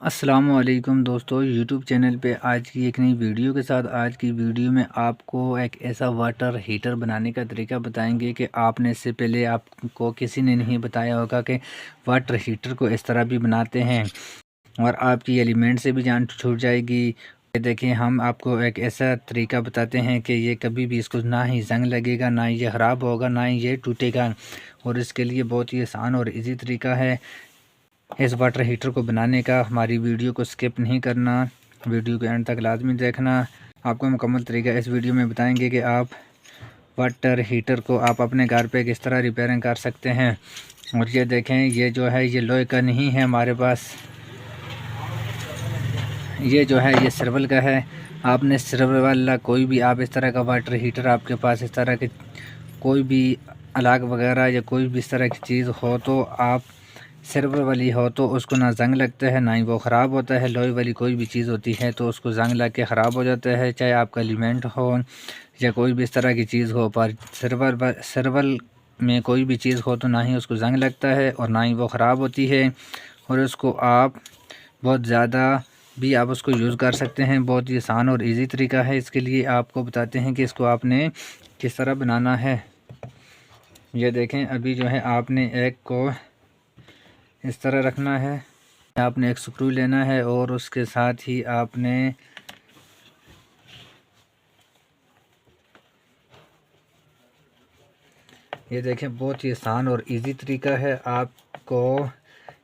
अस्सलामुअलैकुम दोस्तों, YouTube channel पे आज की एक नई वीडियो के साथ। आज की वीडियो में आपको एक ऐसा वाटर हीटर बनाने का तरीका बताएंगे कि आपने इससे पहले आपको किसी ने नहीं बताया होगा कि वाटर हीटर को इस तरह भी बनाते हैं और आपकी एलिमेंट से भी जान छूट जाएगी। ये देखें, हम आपको एक ऐसा तरीका बताते हैं कि ये कभी भी इसको ना ही जंग लगेगा, ना ही ये ख़राब होगा, ना ही ये टूटेगा। और इसके लिए बहुत ही आसान और इजी तरीका है इस वाटर हीटर को बनाने का। हमारी वीडियो को स्किप नहीं करना, वीडियो के एंड तक लाजमी देखना। आपको मुकम्मल तरीका इस वीडियो में बताएंगे कि आप वाटर हीटर को आप अपने घर पे किस तरह रिपेयरिंग कर सकते हैं। और ये देखें, ये जो है ये लोहे का नहीं है हमारे पास, ये जो है ये सिल्वर का है। आपने सिल्वर वाला कोई भी आप इस तरह का वाटर हीटर आपके पास इस तरह के कोई भी अलाग वगैरह या कोई भी इस तरह की चीज़ हो तो आप सिल्वर वाली हो तो उसको ना जंग लगता है ना ही वो ख़राब होता है। लोहे वाली कोई भी चीज़ होती है तो उसको जंग लग के ख़राब हो जाता है, चाहे आपका एलिमेंट हो या कोई भी इस तरह की चीज़ हो। पर सिल्वर में कोई भी चीज़ हो तो ना ही उसको जंग लगता है और ना ही वो ख़राब होती है। और उसको आप बहुत ज़्यादा भी आप उसको यूज़ कर सकते हैं। बहुत ही आसान और इजी तरीका है। इसके लिए आपको बताते हैं कि इसको आपने किस तरह बनाना है। ये देखें, अभी जो है आपने एक को इस तरह रखना है, आपने एक स्क्रू लेना है और उसके साथ ही आपने ये देखें, बहुत ही आसान और इजी तरीका है। आपको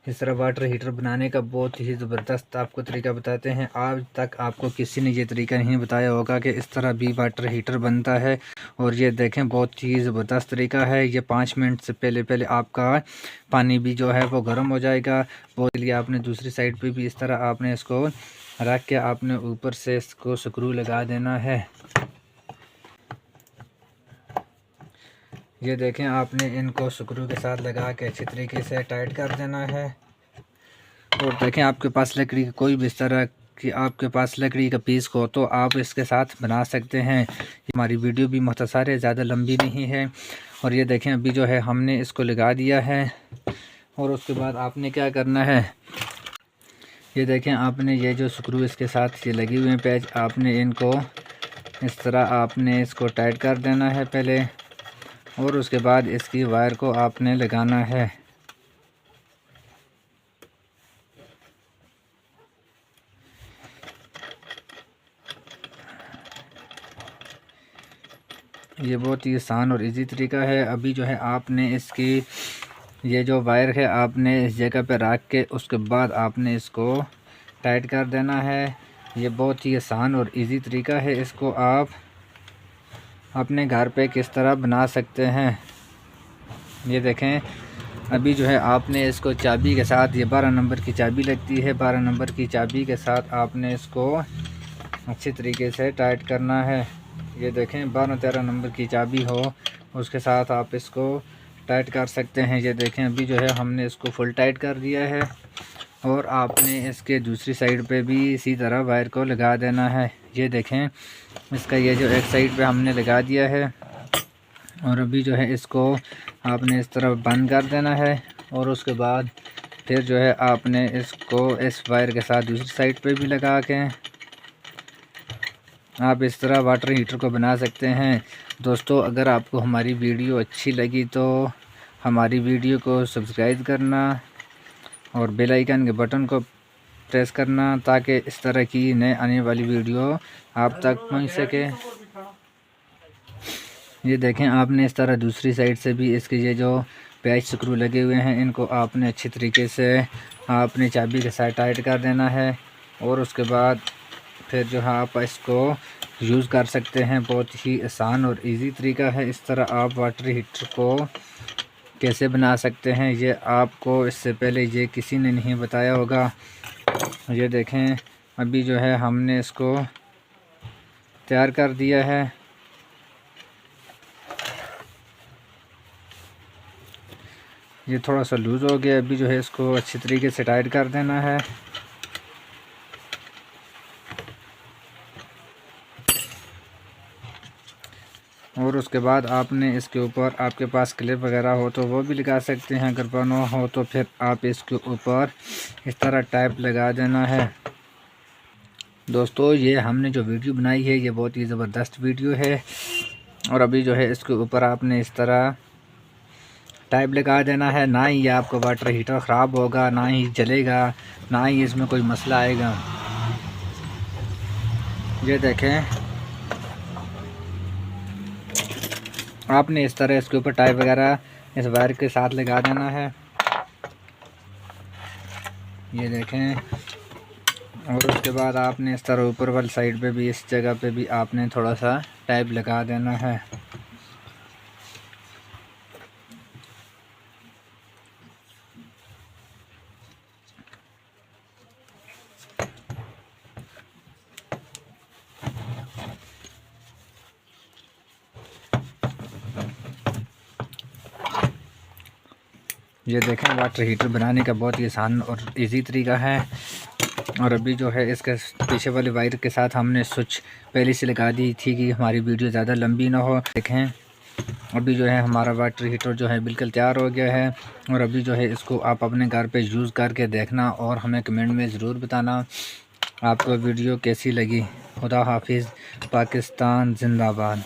इस तरह वाटर हीटर बनाने का बहुत ही ज़बरदस्त आपको तरीका बताते हैं। आज तक आपको किसी ने ये तरीका नहीं बताया होगा कि इस तरह भी वाटर हीटर बनता है। और ये देखें, बहुत ही ज़बरदस्त तरीका है। ये 5 मिनट से पहले पहले आपका पानी भी जो है वो गर्म हो जाएगा। वो लिए आपने दूसरी साइड पे भी इस तरह आपने इसको रख के आपने ऊपर से इसको स्क्रू लगा देना है। ये देखें, आपने इनको स्क्रू के साथ लगा के अच्छी तरीके से टाइट कर देना है। और देखें, आपके पास लकड़ी का कोई भी इस तरह कि आपके पास लकड़ी का पीस हो तो आप इसके साथ बना सकते हैं। हमारी वीडियो भी मुख्तसर है, ज़्यादा लंबी नहीं है। और ये देखें, अभी जो है हमने इसको लगा दिया है। और उसके बाद आपने क्या करना है, ये देखें, आपने ये जो स्क्रू इसके साथ ये लगे हुए हैं पैच, आपने इनको इस तरह आपने इसको टाइट कर देना है पहले। और उसके बाद इसकी वायर को आपने लगाना है। ये बहुत ही आसान और इजी तरीका है। अभी जो है आपने इसकी ये जो वायर है आपने इस जगह पे रख के उसके बाद आपने इसको टाइट कर देना है। ये बहुत ही आसान और इजी तरीका है। इसको आप अपने घर पे किस तरह बना सकते हैं। ये देखें, अभी जो है आपने इसको चाबी के साथ, ये 12 नंबर की चाबी लगती है, 12 नंबर की चाबी के साथ आपने इसको अच्छी तरीके से टाइट करना है। ये देखें, 12-13 नंबर की चाबी हो उसके साथ आप इसको टाइट कर सकते हैं। ये देखें, अभी जो है हमने इसको फुल टाइट कर दिया है। और आपने इसके दूसरी साइड पे भी इसी तरह वायर को लगा देना है। ये देखें, इसका ये जो एक साइड पे हमने लगा दिया है। और अभी जो है इसको आपने इस तरह बंद कर देना है। और उसके बाद फिर जो है आपने इसको इस वायर के साथ दूसरी साइड पे भी लगा के आप इस तरह वाटर हीटर को बना सकते हैं। दोस्तों, अगर आपको हमारी वीडियो अच्छी लगी तो हमारी वीडियो को सब्सक्राइब करना और बेल आइकन के बटन को प्रेस करना ताकि इस तरह की नए आने वाली वीडियो आप तक पहुंच सके। ये देखें, आपने इस तरह दूसरी साइड से भी इसके ये जो पैच स्क्रू लगे हुए हैं इनको आपने अच्छी तरीके से आपने चाबी के साथ टाइट कर देना है। और उसके बाद फिर जो है आप इसको यूज़ कर सकते हैं। बहुत ही आसान और इजी तरीका है। इस तरह आप वाटर हीटर को कैसे बना सकते हैं ये आपको इससे पहले ये किसी ने नहीं बताया होगा। ये देखें, अभी जो है हमने इसको तैयार कर दिया है। ये थोड़ा सा लूज़ हो गया, अभी जो है इसको अच्छी तरीके से टाइट कर देना है। और उसके बाद आपने इसके ऊपर, आपके पास क्लिप वगैरह हो तो वो भी लगा सकते हैं, अगर बना हो तो फिर आप इसके ऊपर इस तरह टैप लगा देना है। दोस्तों ये हमने जो वीडियो बनाई है ये बहुत ही ज़बरदस्त वीडियो है। और अभी जो है इसके ऊपर आपने इस तरह टाइप लगा देना है। ना ही ये आपका वाटर हीटर ख़राब होगा, ना ही जलेगा, ना ही इसमें कोई मसला आएगा। ये देखें, आपने इस तरह इसके ऊपर टाइप वगैरह इस वायर के साथ लगा देना है। ये देखें, और उसके बाद आपने इस तरह ऊपर वाली साइड पे भी, इस जगह पे भी आपने थोड़ा सा टाइप लगा देना है। ये देखें, वाटर हीटर बनाने का बहुत ही आसान और इजी तरीका है। और अभी जो है इसके पीछे वाले वायर के साथ हमने स्विच पहले से लगा दी थी कि हमारी वीडियो ज़्यादा लंबी ना हो। देखें, अभी जो है हमारा वाटर हीटर जो है बिल्कुल तैयार हो गया है। और अभी जो है इसको आप अपने घर पे यूज़ करके देखना और हमें कमेंट में ज़रूर बताना आपको वीडियो कैसी लगी। खुदा हाफिज़, पाकिस्तान जिंदाबाद।